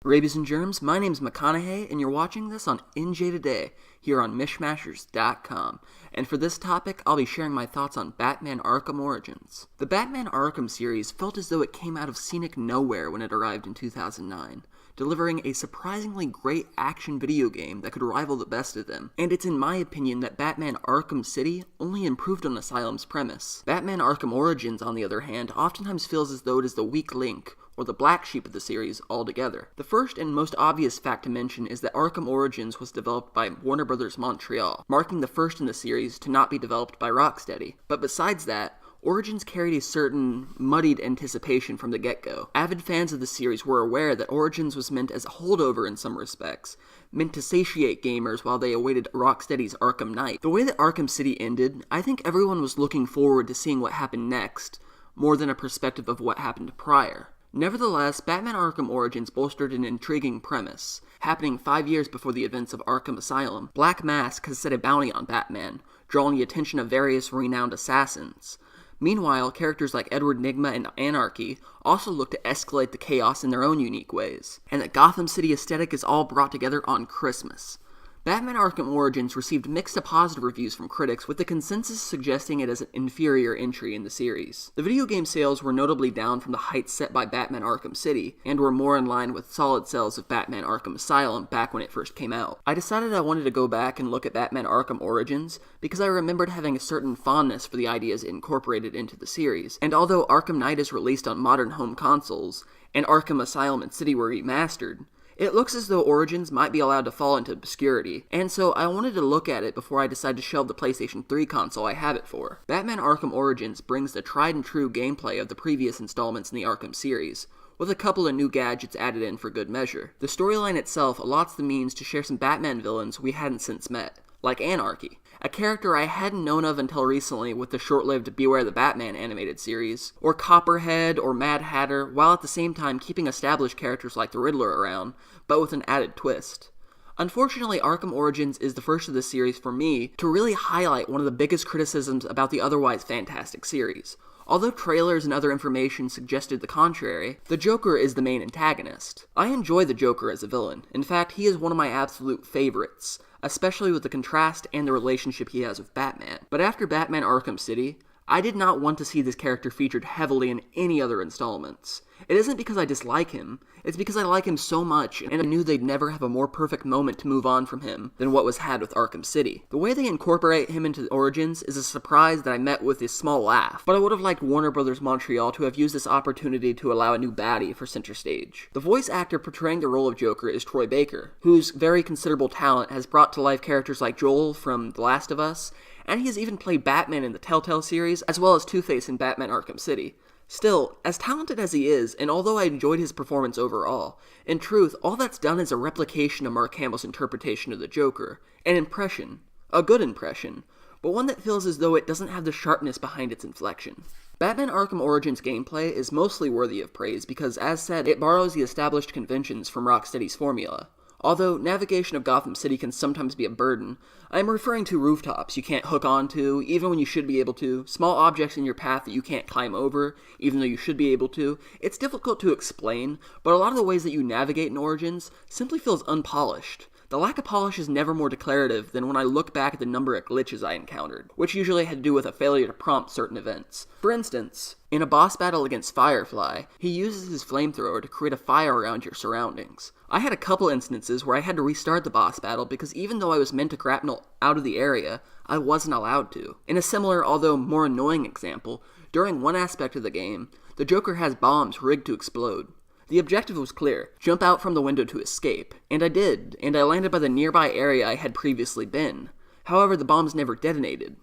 Rabies and Germs, my name's McConaughey, and you're watching this on NJ Today, here on Mishmashers.com. And for this topic, I'll be sharing my thoughts on Batman Arkham Origins. The Batman Arkham series felt as though it came out of scenic nowhere when it arrived in 2009, delivering a surprisingly great action video game that could rival the best of them. And it's in my opinion that Batman Arkham City only improved on Asylum's premise. Batman Arkham Origins, on the other hand, oftentimes feels as though it is the weak link, or the black sheep of the series altogether. The first and most obvious fact to mention is that Arkham Origins was developed by Warner Bros. Montreal, marking the first in the series to not be developed by Rocksteady. But besides that, Origins carried a certain muddied anticipation from the get-go. Avid fans of the series were aware that Origins was meant as a holdover in some respects, meant to satiate gamers while they awaited Rocksteady's Arkham Knight. The way that Arkham City ended, I think everyone was looking forward to seeing what happened next, more than a perspective of what happened prior. Nevertheless, Batman Arkham Origins bolstered an intriguing premise. Happening 5 years before the events of Arkham Asylum, Black Mask has set a bounty on Batman, drawing the attention of various renowned assassins. Meanwhile, characters like Edward Nygma and Anarchy also look to escalate the chaos in their own unique ways. And the Gotham City aesthetic is all brought together on Christmas. Batman Arkham Origins received mixed to positive reviews from critics, with the consensus suggesting it as an inferior entry in the series. The video game sales were notably down from the heights set by Batman Arkham City, and were more in line with solid sales of Batman Arkham Asylum back when it first came out. I decided I wanted to go back and look at Batman Arkham Origins, because I remembered having a certain fondness for the ideas incorporated into the series, and although Arkham Knight is released on modern home consoles, and Arkham Asylum and City were remastered, it looks as though Origins might be allowed to fall into obscurity, and so I wanted to look at it before I decide to shelve the PlayStation 3 console I have it for. Batman Arkham Origins brings the tried and true gameplay of the previous installments in the Arkham series, with a couple of new gadgets added in for good measure. The storyline itself allots the means to share some Batman villains we hadn't since met, like Anarchy, a character I hadn't known of until recently with the short-lived Beware the Batman animated series, or Copperhead or Mad Hatter, while at the same time keeping established characters like the Riddler around, but with an added twist. Unfortunately, Arkham Origins is the first of the series for me to really highlight one of the biggest criticisms about the otherwise fantastic series. Although trailers and other information suggested the contrary, the Joker is the main antagonist. I enjoy the Joker as a villain. In fact, he is one of my absolute favorites, especially with the contrast and the relationship he has with Batman. But after Batman Arkham City, I did not want to see this character featured heavily in any other installments. It isn't because I dislike him, it's because I like him so much, and I knew they'd never have a more perfect moment to move on from him than what was had with Arkham City. The way they incorporate him into Origins is a surprise that I met with a small laugh, but I would have liked Warner Bros. Montreal to have used this opportunity to allow a new baddie for center stage. The voice actor portraying the role of Joker is Troy Baker, whose very considerable talent has brought to life characters like Joel from The Last of Us, and he has even played Batman in the Telltale series, as well as Two-Face in Batman Arkham City. Still, as talented as he is, and although I enjoyed his performance overall, in truth, all that's done is a replication of Mark Hamill's interpretation of the Joker. An impression. A good impression. But one that feels as though it doesn't have the sharpness behind its inflection. Batman Arkham Origins gameplay is mostly worthy of praise because, as said, it borrows the established conventions from Rocksteady's formula. Although navigation of Gotham City can sometimes be a burden, I am referring to rooftops you can't hook onto, even when you should be able to, small objects in your path that you can't climb over, even though you should be able to. It's difficult to explain, but a lot of the ways that you navigate in Origins simply feels unpolished. The lack of polish is never more declarative than when I look back at the number of glitches I encountered, which usually had to do with a failure to prompt certain events. For instance, in a boss battle against Firefly, he uses his flamethrower to create a fire around your surroundings. I had a couple instances where I had to restart the boss battle because even though I was meant to grapnel out of the area, I wasn't allowed to. In a similar, although more annoying example, during one aspect of the game, the Joker has bombs rigged to explode. The objective was clear, jump out from the window to escape, and I did, and I landed by the nearby area I had previously been. However, the bombs never detonated.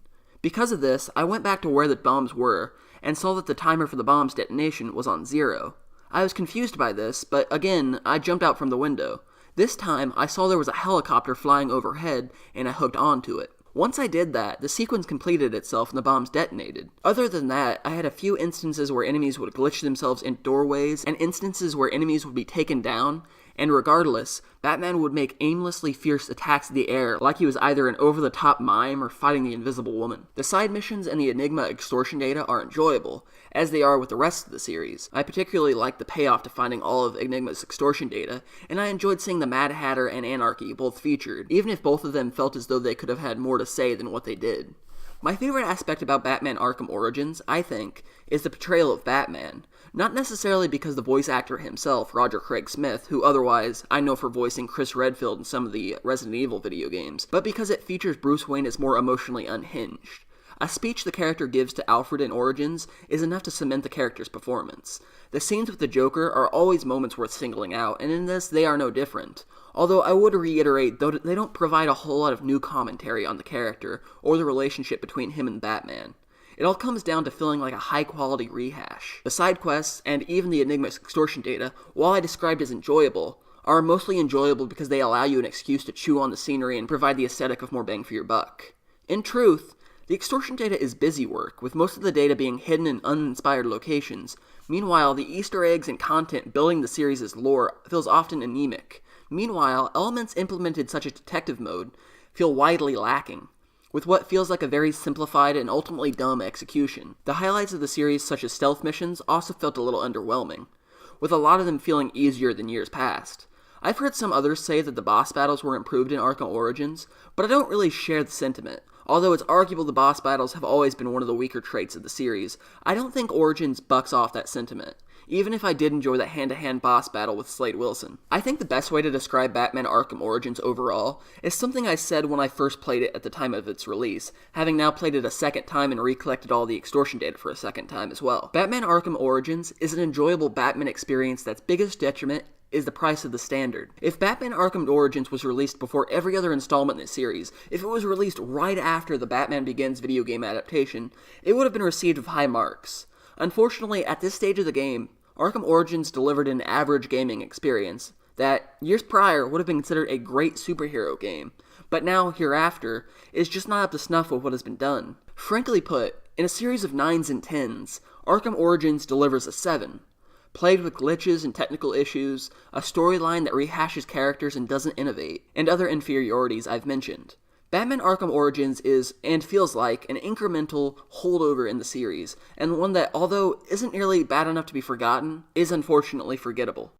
Because of this, I went back to where the bombs were, and saw that the timer for the bomb's detonation was on 0. I was confused by this, but again, I jumped out from the window. This time, I saw there was a helicopter flying overhead, and I hooked onto it. Once I did that, the sequence completed itself and the bombs detonated. Other than that, I had a few instances where enemies would glitch themselves in doorways, and instances where enemies would be taken down, And regardless, Batman would make aimlessly fierce attacks in the air like he was either an over-the-top mime or fighting the Invisible Woman. The side missions and the Enigma extortion data are enjoyable, as they are with the rest of the series. I particularly like the payoff to finding all of Enigma's extortion data, and I enjoyed seeing the Mad Hatter and Anarchy both featured, even if both of them felt as though they could have had more to say than what they did. My favorite aspect about Batman Arkham Origins, I think, is the portrayal of Batman. Not necessarily because the voice actor himself, Roger Craig Smith, who otherwise I know for voicing Chris Redfield in some of the Resident Evil video games, but because it features Bruce Wayne as more emotionally unhinged. A speech the character gives to Alfred in Origins is enough to cement the character's performance. The scenes with the Joker are always moments worth singling out, and in this, they are no different. Although I would reiterate, though they don't provide a whole lot of new commentary on the character, or the relationship between him and Batman. It all comes down to feeling like a high-quality rehash. The side quests, and even the Enigma's extortion data, while I described as enjoyable, are mostly enjoyable because they allow you an excuse to chew on the scenery and provide the aesthetic of more bang for your buck. In truth, the extortion data is busy work, with most of the data being hidden in uninspired locations. Meanwhile, the Easter eggs and content building the series' lore feels often anemic. Meanwhile, elements implemented such as detective mode feel widely lacking, with what feels like a very simplified and ultimately dumb execution. The highlights of the series, such as stealth missions, also felt a little underwhelming, with a lot of them feeling easier than years past. I've heard some others say that the boss battles were improved in Arkham Origins, but I don't really share the sentiment. Although it's arguable the boss battles have always been one of the weaker traits of the series, I don't think Origins bucks off that sentiment, even if I did enjoy that hand-to-hand boss battle with Slade Wilson. I think the best way to describe Batman Arkham Origins overall is something I said when I first played it at the time of its release, having now played it a second time and recollected all the extortion data for a second time as well. Batman Arkham Origins is an enjoyable Batman experience that's biggest detriment is the price of the standard. If Batman Arkham Origins was released before every other installment in the series, if it was released right after the Batman Begins video game adaptation, it would have been received with high marks. Unfortunately, at this stage of the game, Arkham Origins delivered an average gaming experience that, years prior, would have been considered a great superhero game, but now, hereafter, is just not up to snuff with what has been done. Frankly put, in a series of 9s and 10s, Arkham Origins delivers a 7. Plagued with glitches and technical issues, a storyline that rehashes characters and doesn't innovate, and other inferiorities I've mentioned. Batman Arkham Origins is, and feels like, an incremental holdover in the series, and one that, although isn't nearly bad enough to be forgotten, is unfortunately forgettable.